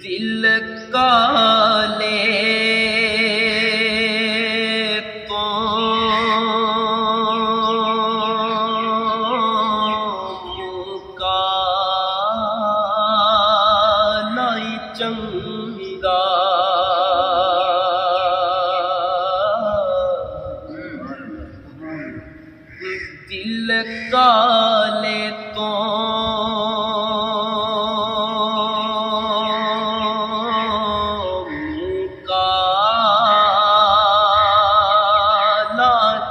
दिल काले तो काला चंगा दिल काले तो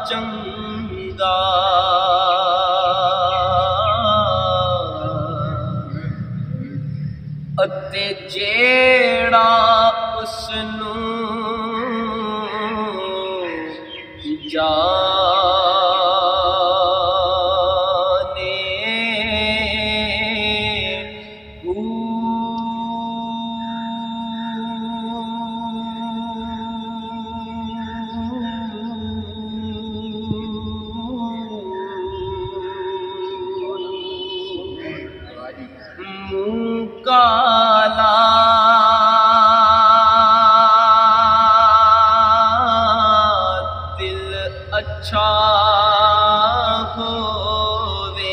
चंगा अते जेड़ा उसनू जाने मुँह काला दिल अच्छा होवे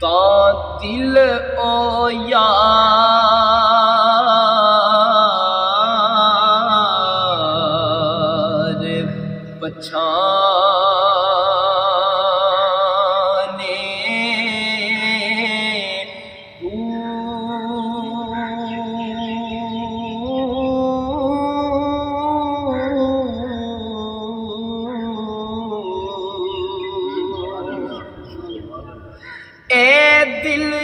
ता दिल ओ यार पछाने ए दिल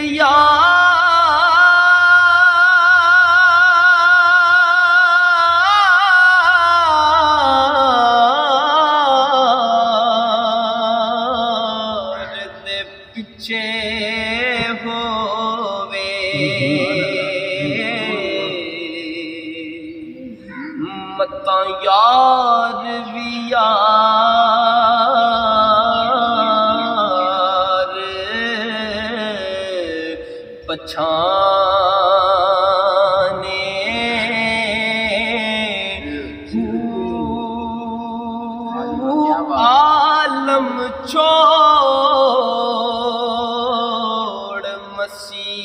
पिछे होवे मता यार भी यार पछाने आलम छोड़ मसीतान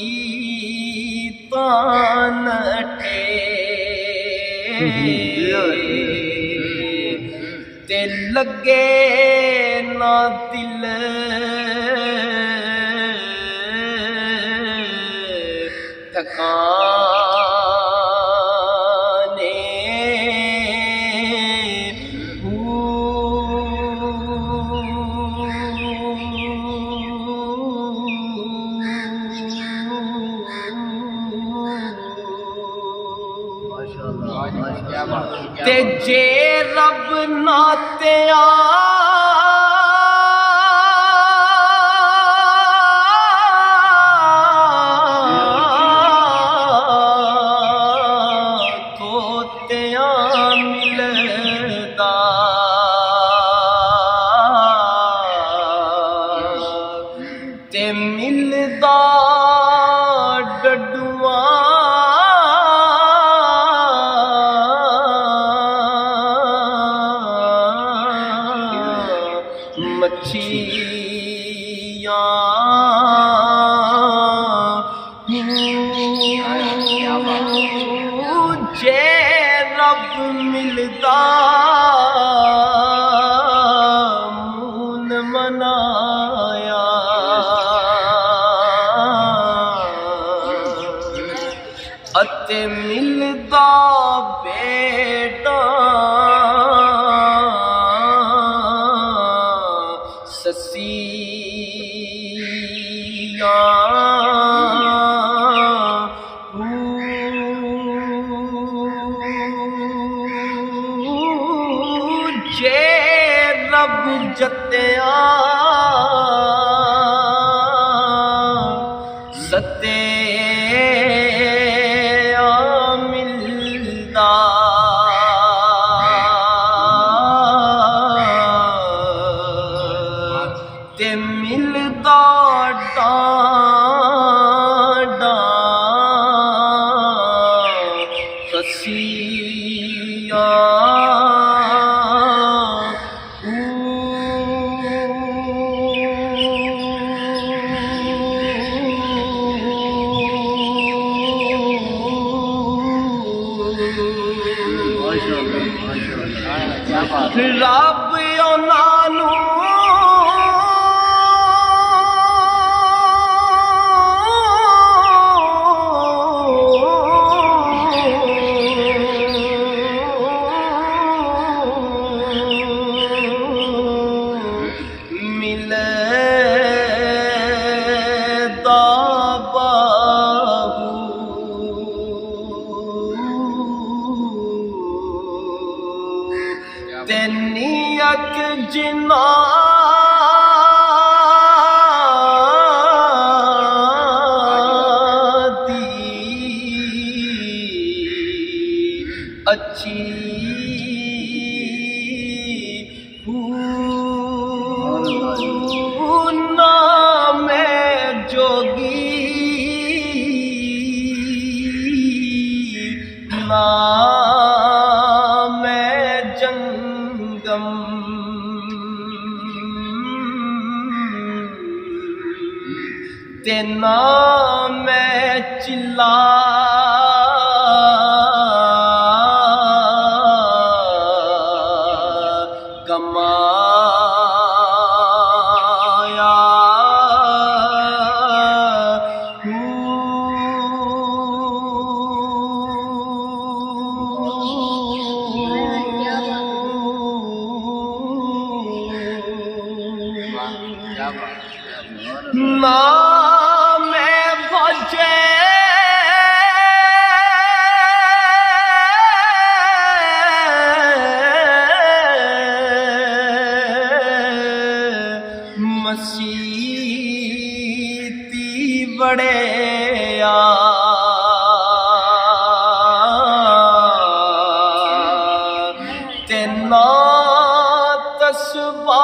ते लगे ना दिल ठकाने ते जे रब नात्या तोत्या मिलदा ते मिलदा डडुआ मच्छियाँ जे रब मिलदा मून मनाया अते मिलदा बेटा ससिया जे रब जत्या सते मिलदा ते मिलदा डांडा कसिया रब उन्हां मिलदा बाहू ते नियत जिन्ना अच्छी ना मैं जोगी ना मैं जंगम ते ना मैं चिल्ला कमाया ना मैं भजे मसीती बड़े ते ना तस्बा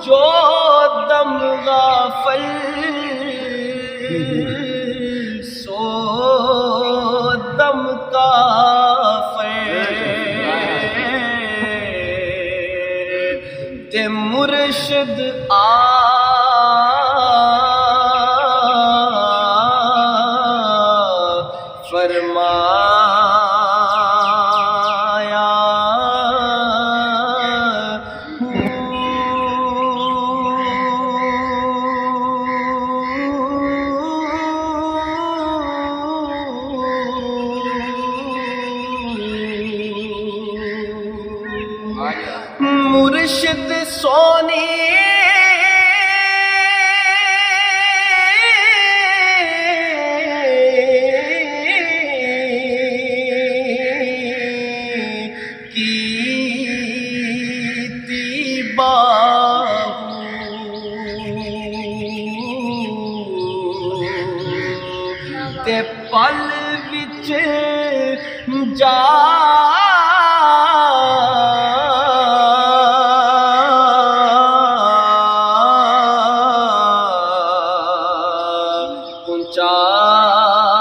जो दम गाफल सो दम काफिर ते मुर्शिद फरमाया मुर्शिद सोनी ते पल विच जा पहुंचा